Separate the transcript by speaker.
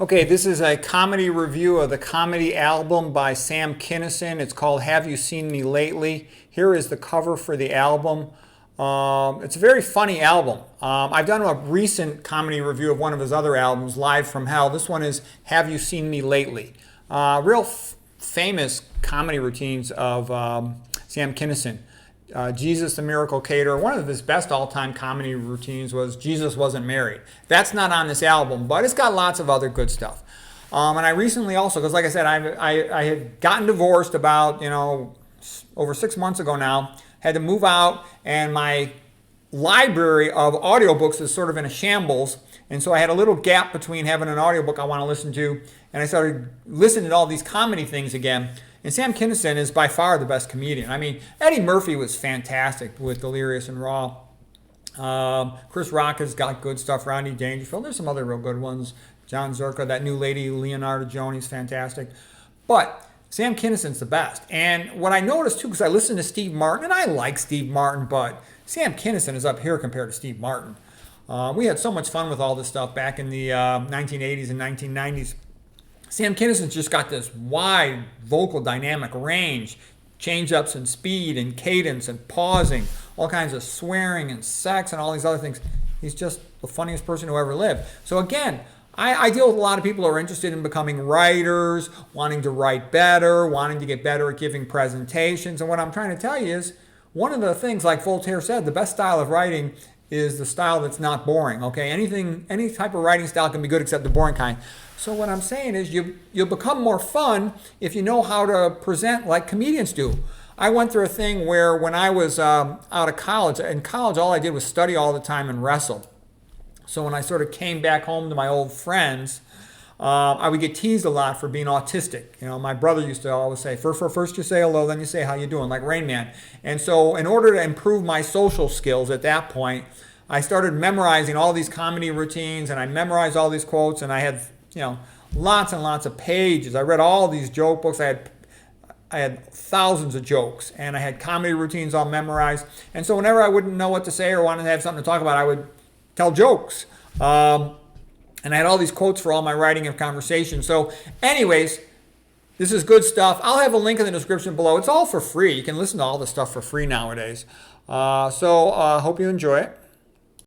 Speaker 1: Okay, this is a comedy review of the comedy album by Sam Kinison. It's called Have You Seen Me Lately? Here is the cover for the album. It's a very funny album. I've done a recent comedy review of one of his other albums, Live from Hell. This one is Have You Seen Me Lately? Real famous comedy routines of Sam Kinison. Jesus the Miracle Caterer. One of his best all-time comedy routines was Jesus Wasn't Married. That's not on this album, but it's got lots of other good stuff. And I recently also, because like I said, I had gotten divorced about, over 6 months ago now, had to move out, and my library of audiobooks is sort of in a shambles. And so I had a little gap between having an audiobook I want to listen to, and I started listening to all these comedy things again. And Sam Kinison is by far the best comedian. I mean, Eddie Murphy was fantastic with Delirious and Raw. Chris Rock has got good stuff. Rodney Dangerfield. There's some other real good ones. John Zerka, that new lady, Leonardo Joni's fantastic. But Sam Kinison's the best. And what I noticed too, because I listened to Steve Martin, and I like Steve Martin, but Sam Kinison is up here compared to Steve Martin. We had so much fun with all this stuff back in the 1980s and 1990s. Sam Kinison's just got this wide vocal dynamic range, change-ups and speed and cadence and pausing, all kinds of swearing and sex and all these other things. He's just the funniest person who ever lived. So again, I deal with a lot of people who are interested in becoming writers, wanting to write better, wanting to get better at giving presentations. And what I'm trying to tell you is, one of the things, like Voltaire said, the best style of writing is the style that's not boring. Okay, any type of writing style can be good except the boring kind. So what I'm saying is you'll become more fun if you know how to present like comedians do. I went through a thing where when I was out of college, in college all I did was study all the time and wrestle. So when I sort of came back home to my old friends, I would get teased a lot for being autistic. My brother used to always say, first you say hello, then you say how you doing, like Rain Man. And so in order to improve my social skills at that point, I started memorizing all these comedy routines, and I memorized all these quotes, and I had lots and lots of pages. I read all these joke books. I had thousands of jokes, and I had comedy routines all memorized. And so whenever I wouldn't know what to say or wanted to have something to talk about, I would tell jokes. And I had all these quotes for all my writing and conversation. So anyways, this is good stuff. I'll have a link in the description below. It's all for free. You can listen to all this stuff for free nowadays. So hope you enjoy it.